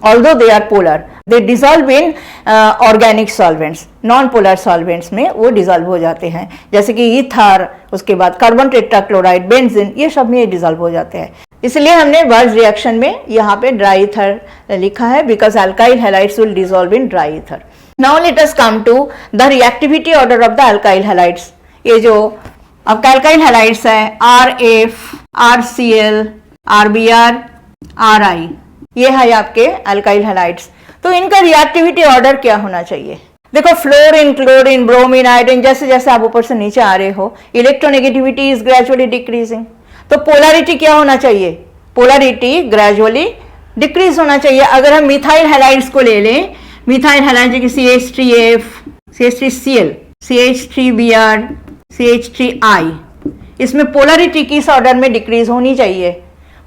although they are polar, they dissolve in organic solvents, non polar solvents में वो डिजॉल्व हो जाते हैं, जैसे कि ईथर, उसके बाद कार्बन टेट्राक्लोराइड, बेंजीन, ये सब में ये डिजॉल्व हो जाते हैं। इसलिए हमने वर्ज रिएक्शन में यहाँ पे ड्राई ईथर लिखा है because alkyl halides will dissolve in dry ether. Now let us come to the reactivity order of the alkyl halides. ये जो आपका अल्काइल हैलाइड्स है RF, RCl, RBr, RI, ये है आपके अल्काइल हैलाइड्स। तो इनका रिएक्टिविटी ऑर्डर क्या होना चाहिए? देखो, फ्लोरीन, क्लोरीन, ब्रोमीन, आयोडीन, जैसे जैसे आप ऊपर से नीचे आ रहे हो इलेक्ट्रोनेगेटिविटी इज ग्रेजुअली डिक्रीजिंग। तो पोलैरिटी क्या होना चाहिए? पोलैरिटी ग्रेजुअली डिक्रीज होना चाहिए। अगर हम मिथाइल हैलाइड्स को ले लें, मिथाइल हैलाइड जैसे CH3F, CH3Cl, CH3Br, CH3I, इसमें पोलैरिटी किस ऑर्डर में डिक्रीज होनी चाहिए?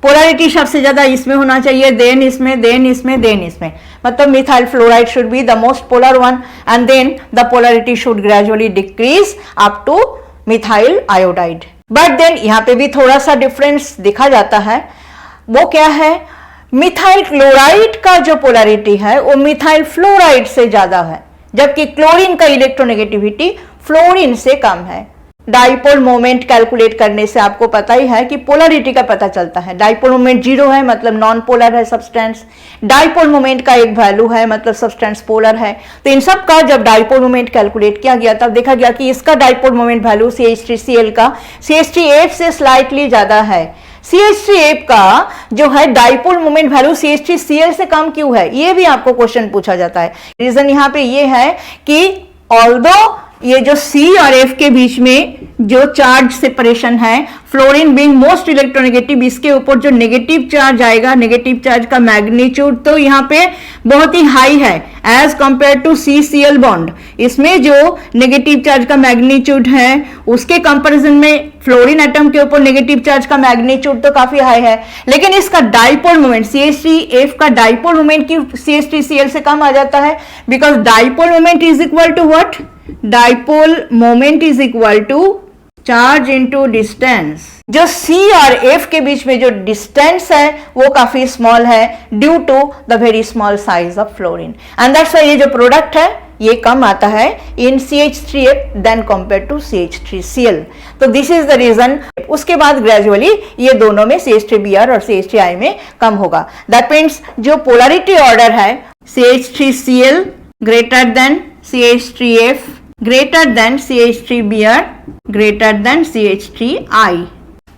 पोलैरिटी सबसे ज्यादा इसमें होना चाहिए, देन इसमें, देन इसमें, देन इसमें। मतलब methyl fluoride should be the most polar one and then the polarity should gradually decrease up to methyl iodide. But then यहाँ पे भी थोड़ा सा डिफरेंस दिखा जाता है। वो क्या है? मिथाइल क्लोराइड का जो पोलैरिटी है वो मिथाइल फ्लोराइड से ज्यादा है, जबकि क्लोरीन का इलेक्ट्रोनेगेटिविटी फ्लोरीन से कम है। डाइपोल मोमेंट कैलकुलेट करने से आपको पता ही है कि पोलैरिटी का पता चलता है। डाइपोल मोमेंट 0 है मतलब नॉन पोलर है सब्सटेंस, डाइपोल मोमेंट का एक वैल्यू है मतलब सब्सटेंस पोलर है। तो इन सब का जब डाइपोल मोमेंट कैलकुलेट किया गया तब देखा गया कि इसका डाइपोल मोमेंट वैल्यू CH3Cl का CH3F से स्लाइटली ज्यादा है। CH3F का जो है डाइपोल मोमेंट वैल्यू CH3Cl से कम क्यों है? ये भी आपको क्वेश्चन पूछा जाता है। रीजन यहाँ पे ये है कि ऑल्दो ये जो C और F के बीच में जो चार्ज सेपरेशन है, फ्लोरीन बीइंग मोस्ट इलेक्ट्रोनेगेटिव, इसके ऊपर जो नेगेटिव चार्ज आएगा, नेगेटिव चार्ज का मैग्नीट्यूड तो यहाँ पे बहुत ही हाई है as compare to CCl bond. इसमें जो नेगेटिव चार्ज का मैग्नीट्यूड है उसके कंपैरिजन में फ्लोरीन एटम के ऊपर नेगेटिव चार्ज का मैग्नीट्यूड तो काफी हाई है, लेकिन इसका डाइपोल मोमेंट CH3F का डाइपोल मोमेंट क्यों CH3Cl से कम आ जाता है? Because dipole moment is equal to what? Dipole moment is equal to charge into distance. जो C और F के बीच में जो डिस्टेंस है वो काफी स्मॉल है due to the very small size of fluorine, and that's why ये जो प्रोडक्ट है ये कम आता है इन CH3F then compare to CH3Cl। तो दिस इज द रीजन। उसके बाद ग्रेजुअली ये दोनों में CH3Br और CH3I में कम होगा। दैट मीन्स जो पोलैरिटी ऑर्डर है CH3Cl greater than CH3F greater than CH3Br greater than CH3I।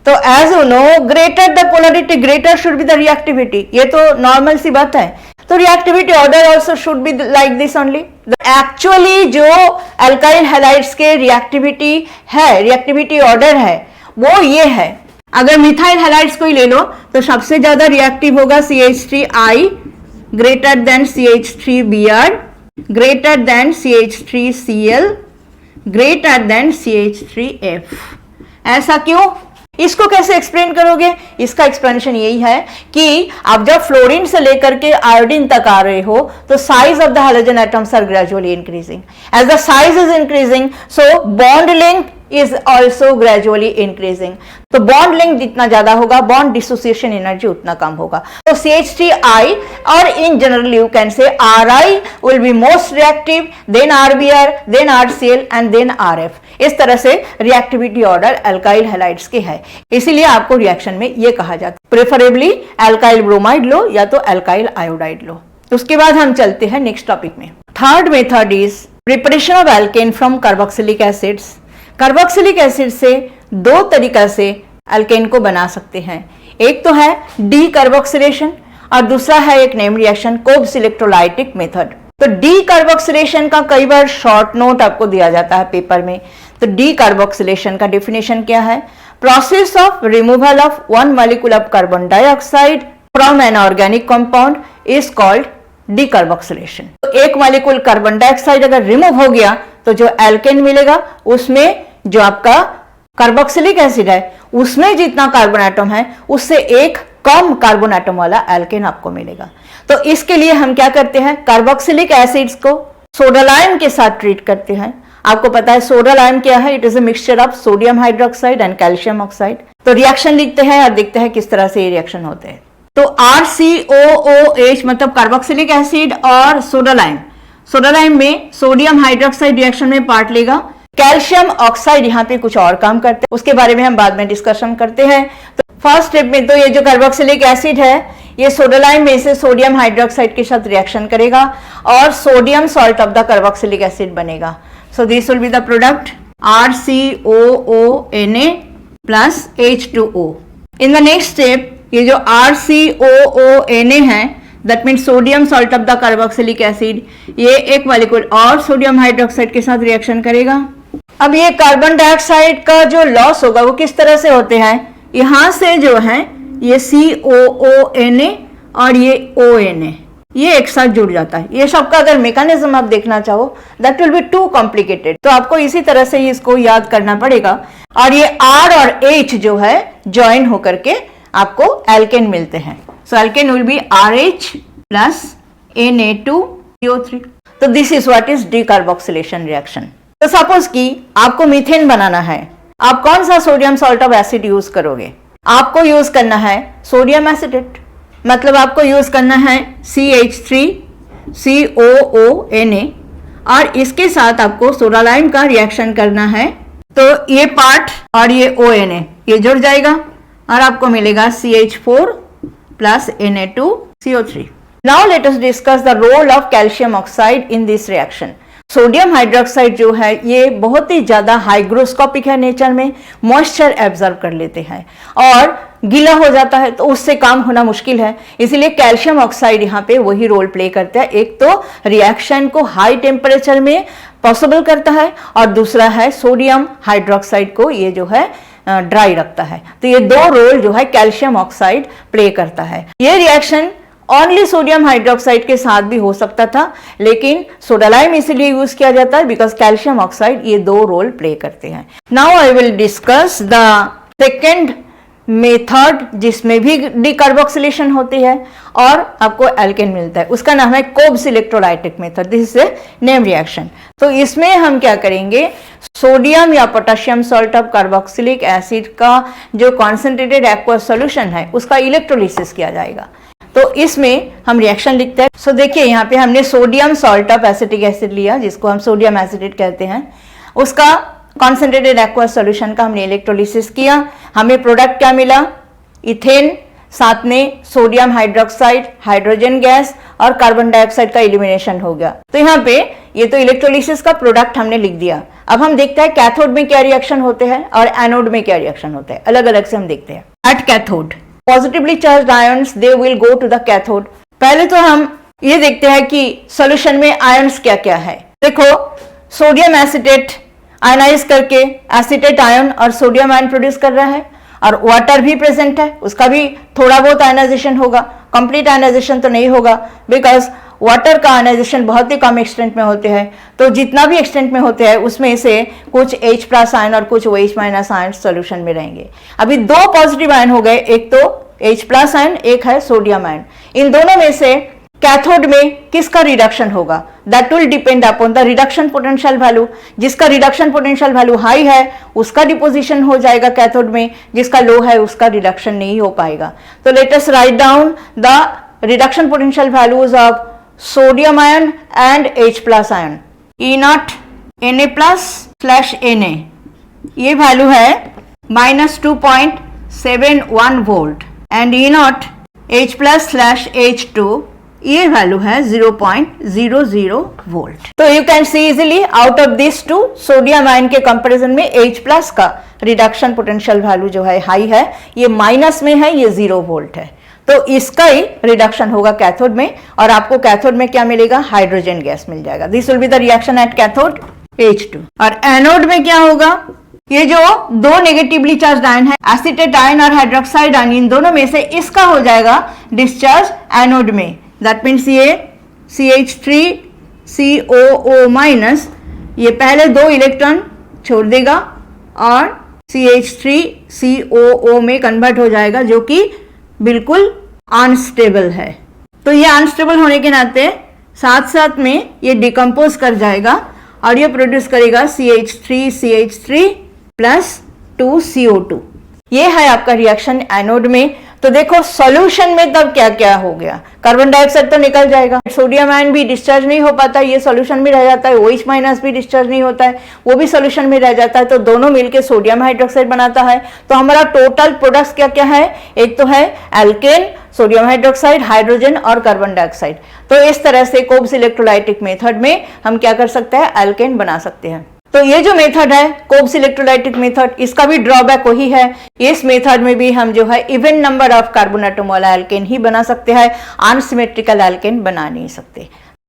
तो as you know, greater the polarity, greater should be the reactivity। ये तो नॉर्मल सी बात है। तो reactivity order also should be like this only। Actually जो alkyl halides के reactivity है, reactivity order है, वो ये है। अगर मिथाइल हैलाइड्स को ही ले लो तो सबसे ज्यादा रिएक्टिव होगा CH3I greater than CH3Br greater than CH3Cl greater than CH3F। ऐसा क्यों? इसको कैसे एक्सप्लेन करोगे? इसका एक्सप्लेनेशन यही है कि आप जब फ्लोरीन से लेकर के आयोडीन तक आ रहे हो तो size of the halogen atoms are gradually increasing. As the size is increasing so bond length is also gradually increasing. तो बॉन्ड लेंथ जितना ज्यादा होगा बॉन्ड डिसोसिएशन एनर्जी उतना कम होगा। तो CH3I और in general you can say RI will be most reactive, then RBr, then RCl and then RF। इस तरह से रिएक्टिविटी ऑर्डर अल्काइल हैलाइड्स के है, इसीलिए आपको रिएक्शन में ये कहा जाता है प्रेफरेबली अल्काइल ब्रोमाइड लो या तो अल्काइल आयोडाइड लो। उसके बाद हम चलते हैं नेक्स्ट टॉपिक में। Third method is preparation of alkene from carboxylic acids. Carboxylic acid से दो तरीका से एल्केन को बना सकते हैं। एक तो है डी कार्बोक्सिलेशन और दूसरा है एक नेम रिएक्शन कोब्स इलेक्ट्रोलाइटिक मेथड। तो डी कार्बोक्सिलेशन का कई बार शॉर्ट नोट आपको दिया जाता है पेपर में। तो डी कार्बोक्सिलेशन का डेफिनेशन क्या है? Process of removal of one molecule of carbon dioxide from an organic compound is called D carboxylation. तो एक मॉलिक्यूल कार्बन डाइऑक्साइड अगर रिमूव हो गया तो जो एल्केन मिलेगा उसमें जो आपका कार्बोक्सिलिक एसिड है उसमें जितना कार्बन एटम है उससे एक कम कार्बन एटम वाला एल्केन आपको मिलेगा। तो इसके लिए हम क्या करते हैं? कार्बोक्सिलिक एसिड्स को सोडा लाइम के साथ ट्रीट करते हैं। आपको पता है सोडा लाइम क्या है? It is a mixture of sodium hydroxide and calcium oxide. तो रिएक्शन लिखते हैं और देखते हैं किस तरह से ये रिएक्शन होते हैं। तो RCOOH मतलब कार्बोक्सिलिक एसिड और सोडा लाइम में सोडियम हाइड्रोक्साइड रिएक्शन में पार्ट लेगा। कैल्शियम ऑक्साइड यहाँ पे कुछ और काम करते हैं, उसके बारे में हम बाद में डिस्कशन करते हैं। तो फर्स्ट स्टेप में तो ये जो कार्बोक्सिलिक एसिड है ये सोडा लाइम में से सोडियम हाइड्रोक्साइड के साथ रिएक्शन करेगा और sodium salt of the carboxylic acid बनेगा। So this will be the product RCOONA plus H2O। In the next step ये जो RCOONA है that means sodium salt of the carboxylic acid, ये एक मॉलिक्यूल और सोडियम हाइड्रोक्साइड के साथ reaction करेगा। अब ये कार्बन डाइऑक्साइड का जो लॉस होगा वो किस तरह से होते हैं? यहां से जो है ये COONA और ये ONA ये एक साथ जुड़ जाता है। ये सबका अगर मैकेनिज्म आप देखना चाहो that will be too complicated, तो आपको इसी तरह से इसको याद करना पड़ेगा। और ये R और H जो है ज्वाइन होकर के आपको एल्केन मिलते हैं। So alkane will be RH plus Na2CO3। तो this is what is decarboxylation reaction. तो सपोज कि आपको मीथेन बनाना है, आप कौन सा sodium salt of acid use करोगे? आपको यूज करना है सोडियम एसिटेट, मतलब आपको यूज करना है CH3COONA और इसके साथ आपको सोडा लाइम का रिएक्शन करना है। तो ये पार्ट और ये ONA ये जुड़ जाएगा और आपको मिलेगा CH4 plus Na2CO3। Now let us discuss the role of calcium oxide in this reaction. Sodium hydroxide जो है ये बहुत ही ज्यादा हाइग्रोस्कोपिक है नेचर में, मॉइस्चर एब्जॉर्ब कर लेते हैं और गीला हो जाता है तो उससे काम होना मुश्किल है, इसलिए कैल्शियम ऑक्साइड यहाँ पे वही रोल प्ले करता है। एक तो रिएक्शन को हाई टेम्परेचर में पॉसिबल करता है और दूसरा है सोडियम हाइड्रोक्साइड को ये जो है ड्राई रखता है। तो ये दो रोल जो है कैल्शियम ऑक्साइड प्ले करता है। ये रिएक्शन ओनली सोडियम हाइड्रोक्साइड के साथ भी हो सकता था, लेकिन सोडा लाइम इसीलिए यूज किया जाता है बिकॉज कैल्शियम ऑक्साइड ये दो रोल प्ले करते हैं। Now I will discuss the second method जिसमें भी डिकार्बोक्सिलेशन होती है और आपको एल्केन मिलता है, उसका नाम है Kolbe's electrolytic method. This is a name reaction. तो इसमें हम क्या करेंगे, सोडियम या potassium salt of carboxylic acid का जो कॉन्सेंट्रेटेड एक्वस सॉल्यूशन है उसका इलेक्ट्रोलिसिस किया जाएगा। तो इसमें हम रिएक्शन लिखते हैं। सो देखिए यहाँ पे हमने sodium salt of acetic acid लिया जिसको हम सोडियम एसिटेट कहते हैं, उसका कॉन्सेंट्रेटेड एक्वस सॉल्यूशन का हमने इलेक्ट्रोलिसिस किया। हमें प्रोडक्ट क्या मिला, इथेन, साथ में सोडियम हाइड्रोक्साइड, हाइड्रोजन गैस और कार्बन डाइऑक्साइड का एलिमिनेशन हो गया। तो यहाँ पे ये तो इलेक्ट्रोलिसिस का प्रोडक्ट हमने लिख दिया। अब हम देखते हैं कैथोड में क्या रिएक्शन होते हैं और एनोड में क्या रिएक्शन होते हैं, अलग अलग से हम देखते हैं। At cathode positively charged ions they will go to the cathode. पहले तो हम ये देखते हैं कि सॉल्यूशन में आयंस क्या क्या है। देखो सोडियम एसिटेट आयनाइज करके एसिटेट आयन और सोडियम आयन प्रोड्यूस कर रहा है और वाटर भी प्रेजेंट है, उसका भी थोड़ा बहुत आयनाइजेशन होगा, कंप्लीट आयनाइजेशन तो नहीं होगा बिकॉज वाटर का आयनाइजेशन बहुत ही कम एक्सटेंट में होते हैं। तो जितना भी एक्सटेंट में होते हैं उसमें से कुछ H+ आयन और कुछ OH- आयन सॉल्यूशन में रहेंगे। अभी दो पॉजिटिव आयन हो गए, एक तो H+ आयन, एक है सोडियम आयन। इन दोनों में से कैथोड में किसका रिडक्शन होगा, that will depend upon the reduction potential value. जिसका रिडक्शन पोटेंशियल वैल्यू हाई है उसका डिपोजिशन हो जाएगा कैथोड में, जिसका लो है उसका रिडक्शन नहीं हो पाएगा। तो let us write down the reduction potential values of sodium ion and H+ ion. E0Na+/Na ये वैल्यू है -2.71 वोल्ट एंड E0H+/H2 ये वैल्यू है 0.00 वोल्ट। तो you can see easily out of this two sodium ion के comparison में H+ का reduction potential value जो है हाई है, ये माइनस में है, ये 0 वोल्ट है। तो इसका ही रिडक्शन होगा कैथोड में और आपको कैथोड में क्या मिलेगा, हाइड्रोजन गैस मिल जाएगा। This will be the reaction at cathode H2। और एनोड में क्या होगा, ये जो दो नेगेटिवली चार्ज आयन है एसिटेट आयन और हाइड्रोक्साइड आयन, इन दोनों में से इसका हो जाएगा डिस्चार्ज एनोड में। दैट मीन्स ये CH3COO- ये पहले दो इलेक्ट्रॉन छोड़ देगा और CH3COO में कन्वर्ट हो जाएगा जो कि बिल्कुल अनस्टेबल है। तो ये अनस्टेबल होने के नाते साथ साथ में ये डिकम्पोज कर जाएगा और ये प्रोड्यूस करेगा CH3CH3 + 2CO2। ये है आपका रिएक्शन एनोड में। तो देखो सॉल्यूशन में तब क्या क्या हो गया, कार्बन डाइऑक्साइड तो निकल जाएगा, सोडियम आयन भी डिस्चार्ज नहीं हो पाता, ये सॉल्यूशन में रह जाता है, OH- भी डिस्चार्ज नहीं होता है, वो भी सॉल्यूशन में रह जाता है। तो दोनों मिलके सोडियम हाइड्रोक्साइड बनाता है। तो हमारा टोटल प्रोडक्ट्स क्या क्या है, एक तो है एल्केन, सोडियम हाइड्रोक्साइड, हाइड्रोजन और कार्बन डाइऑक्साइड। तो इस तरह से कोब्स इलेक्ट्रोलाइटिक मेथड में हम क्या कर सकते हैं, एल्केन बना सकते हैं। तो ये जो मेथड है कोब्स इलेक्ट्रोलाइटिक मेथड, इसका भी ड्रॉबैक वही है, इस मेथड में भी हम जो है इवन नंबर ऑफ कार्बोनेटोम वाला एल्केन ही बना सकते हैं, अनसिमेट्रिकल एल्केन बना नहीं सकते।